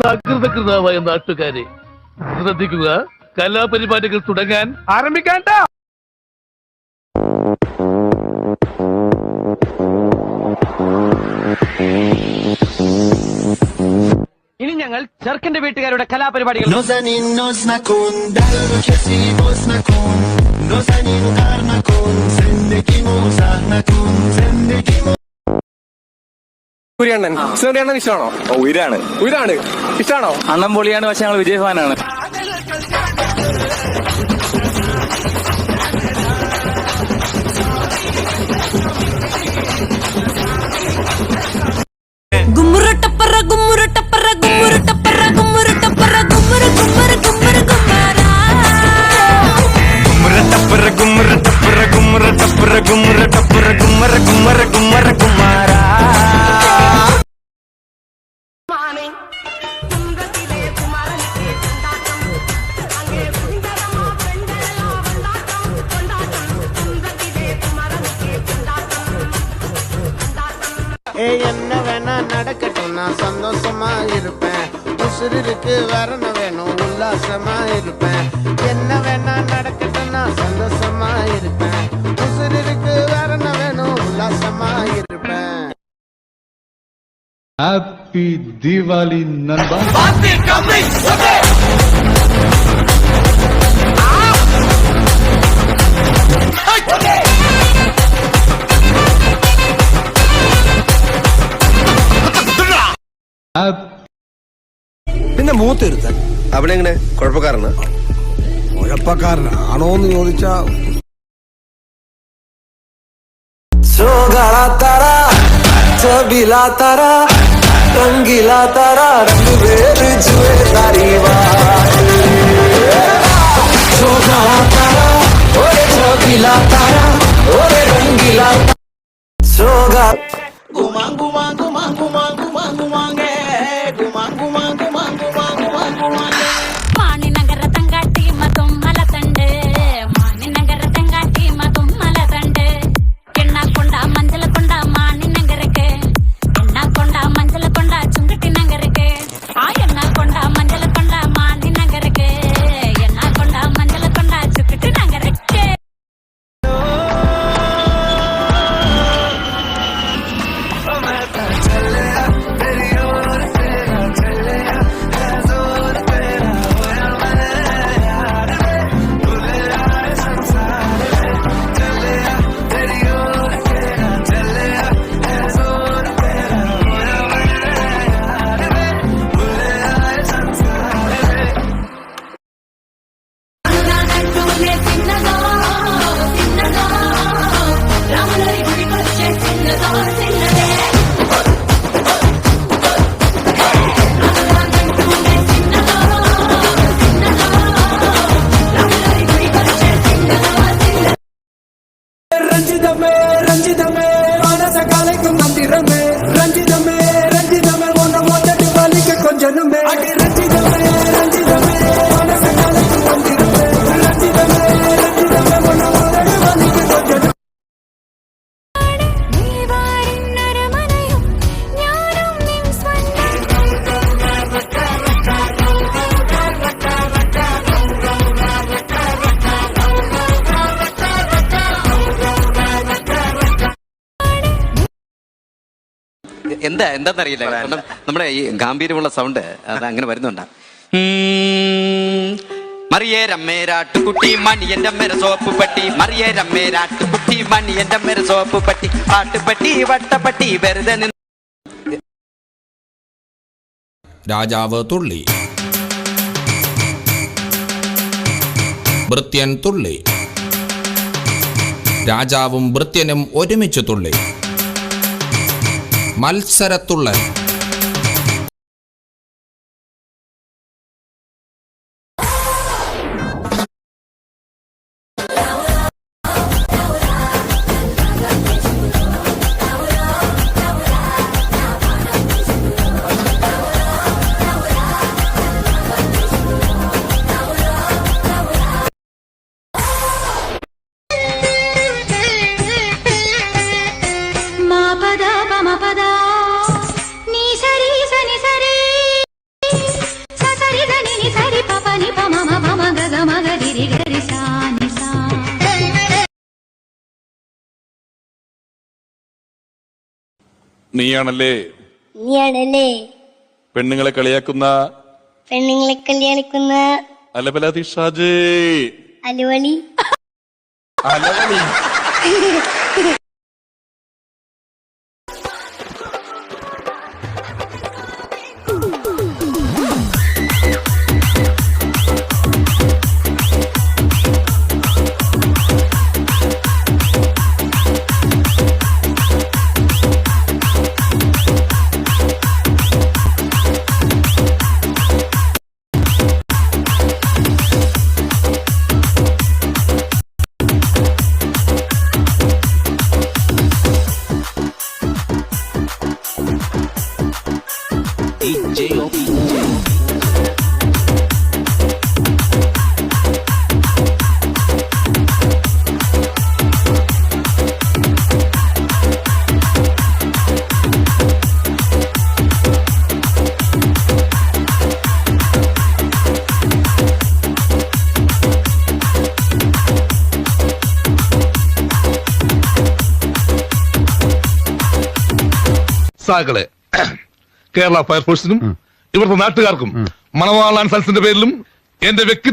സകൃതകൃതാവായ നാട്ടുകാരെ ശ്രദ്ധിക്കുക, കലാപരിപാടികൾ തുടങ്ങാൻ ആരംഭിക്കാൻ. ഇനി ഞങ്ങൾ ചെറുക്കന്റെ വീട്ടുകാരുടെ കലാപരിപാടികൾ. സൂര്യണ്ണൻ ഇഷ്ടമാണോ? ഉയരാണ് ഇഷ്ടമാണോ? അണ്ണം പൊളിയാണ്, പക്ഷെ ഞങ്ങൾ വിജയ് ഫാനാണ്. என்ன வேணா நடக்கட்டும், நான் சந்தோஷமா இருப்பேன். உசுருக்கு வரணும் வேணும், உல்லாசமா இருப்பேன். என்ன வேணா நடக்கட்டும், நான் சந்தோஷமா இருப்பேன். உசுருக்கு வரணும் வேணும், உல்லாசமா இருப்பேன். ஹாப்பி தீபாவளி நண்பா. പിന്നെ മൂത്തെടുത്താൻ അവിടെ എങ്ങനെ കുഴപ്പക്കാരനാണോന്ന് ചോദിച്ചാ എന്താന്നറിയില്ല, കാരണം നമ്മുടെ ഈ ഗാംഭീര്യമുള്ള സൗണ്ട് അത് അങ്ങനെ വരുന്നുണ്ടാ. മറിയേ രമ്മേരാട്ടുകുട്ടി മണി എന്റെ അമ്മേര സോപ്പ് പട്ടി, മറിയേ രമ്മേരാട്ടുകുട്ടി മണി എന്റെ അമ്മേര സോപ്പ് പട്ടി, പാട്ടുപട്ടി വട്ടപ്പട്ടി വെറുതെ രാജാവ് തുള്ളി, ഭൃത്യൻ തുള്ളി, രാജാവും ഭൃത്യനും ഒരുമിച്ച് തുള്ളി. മത്സരത്തുള്ളൽ. നീയാണല്ലേ നീയാണല്ലേ പെണ്ണുങ്ങളെ കളിയാക്കുന്ന പെണ്ണുങ്ങളെ കല്യാണിക്കുന്ന അലബലാതി ഷാജേ അലുവളി. അലവലി. സാകളെ കേരള ഫയർഫോഴ്സിനും ഇവിടുത്തെ നാട്ടുകാർക്കും മണവാളാൻ സൽസിന്റെ പേരിലും എന്റെ വ്യക്തി